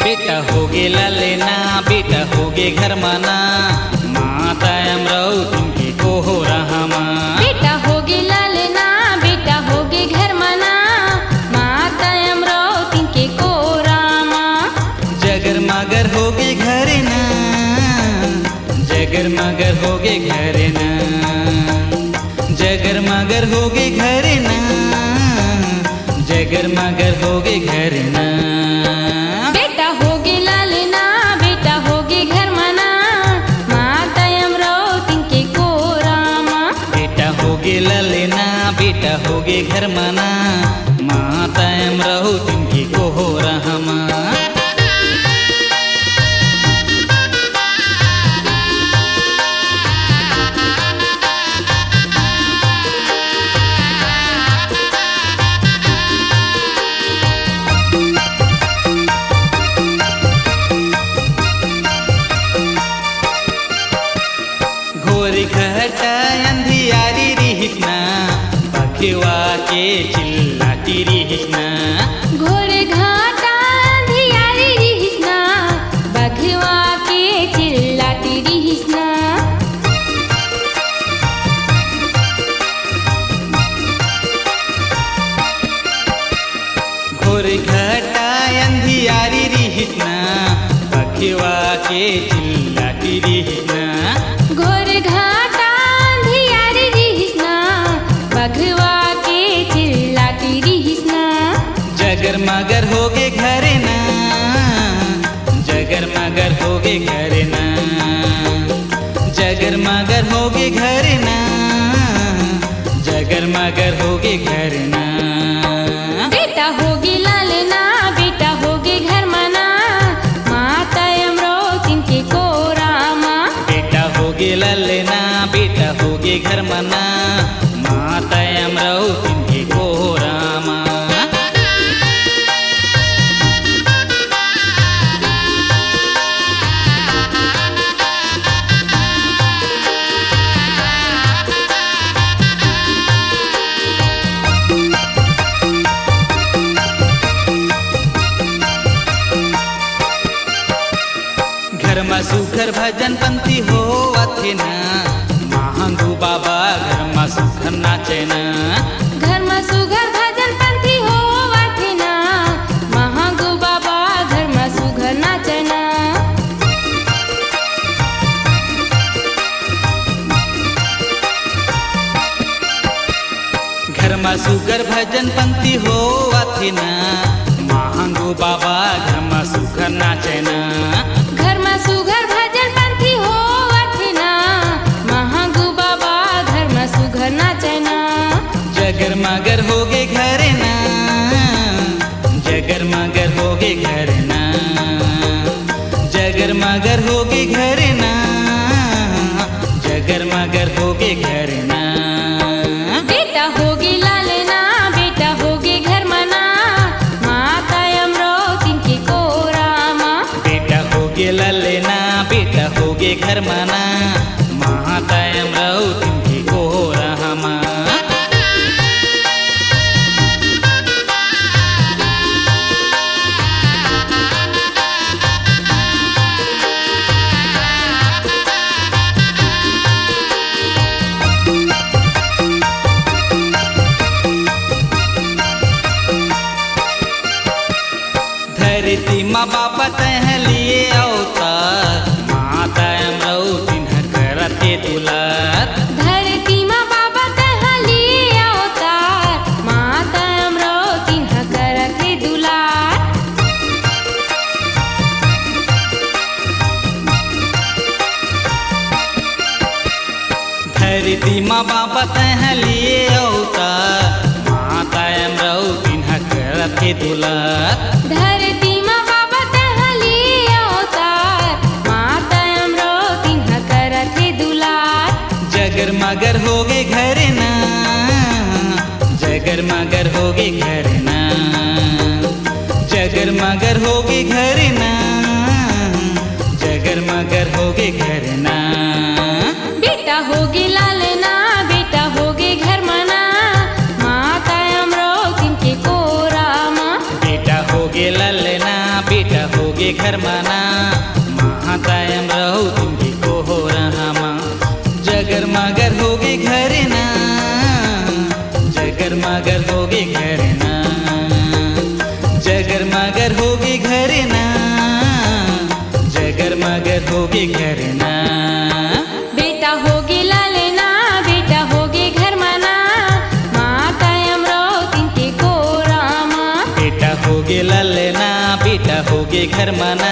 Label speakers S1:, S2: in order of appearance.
S1: बेटा होगे ललेना बेटा होगे घर मना माता अमरावती के को हो रहा माँ।
S2: बेटा होगे ललेना बेटा होगे घर मना माता अमरावती के को रामा।
S1: जगर मगर होगे घरे ना जगर मगर होगे घरे ना जगर मगर होगे घरे ना जगर मगर होगे घरे ना।
S2: बेटा होगे ललेना बेटा होगे घर मना माता अमरावती के को रामा।
S1: बेटा होगे ललेना बेटा होगे घर मना माता अमरावती के को हो रहा माँ। घटा अंधियारी रिहिना बखवा के चिल्लाती रिहिना।
S2: घोर घाटा अंधियारी रिहिना बखवा के चिल्लाती रिहिना।
S1: घोर घटा अंधियारी रिहिना बखवा के चिल्लाती रिहिना।
S2: घोर घाटा अंधियारी रिहिना बखवा के चिल्लाती रिहिना।
S1: जगर मगर होगे घरे ना जगर मगर होगे घरे ना जगर मगर होगे घरे ना जगर मगर होगे घरे ना।
S2: बेटा होगे ललेना बेटा होगे घर मना माता अमरावती के को रामा।
S1: बेटा होगे ललेना बेटा होगे घर मना माता अमरावती के को रामा। घर में सुखर भजन पंथी हो अथे ना महांगू बाबा घर में सुखर नाचे ना।
S2: घर में सुघर भजन पंथी हो वाथिना महागु बाबा घर में सुघर नाचना।
S1: घर में सुखर भजन पंथी हो अथे ना महांगू बाबा घर में सुखर नाचे ना।
S2: घर में सुघर भजन पंथी हो वाथिना महागु बाबा घर में सुघर नाचना।
S1: जगर मगर होगे घरे ना जगर मगर होगे घरे ना जगर मगर होगे घरे ना जगर मगर होगे घरे ना।
S2: बेटा होगे ललेना बेटा होगे घर मना माता अमरावती के को रामा।
S1: बेटा होगे ललेना बेटा होगे घर मना माता अमरावती के को रहा माँ। धरती माँ बाप तह लिए अवतार माता अमरावती करते दुलार।
S2: धरती माँ बाबा तह लिए अवतार माता अमरावती करते दुलार।
S1: धरती माँ बाप तह लिए अवतार माता अमरावती करते दुलार।
S2: धरती माँ बाबा तह लिए अवतार माता अमरावती करते दुलार।
S1: जगर मगर होगे घरे ना जगर मगर होगे घरे ना जगर मगर होगे घरे ना जगर मगर होगे घरे ना।
S2: बेटा होगे ललेना बेटा होगे घर मना माता अमरावती के को रामा।
S1: बेटा होगे ललेना बेटा होगे होगे घर माना महातायम रहो तुमके को हो रहा माँ जगर मगर होगे घर ना जगर मगर होगे घर ना जगर मगर होगे घर ना जगर मगर होगे घर ना
S2: बेटा होगे लालेना बेटा होगे घर माना मातायम रहो तिनके को रामा
S1: बेटा होगे ललना बेटा होगे घर माना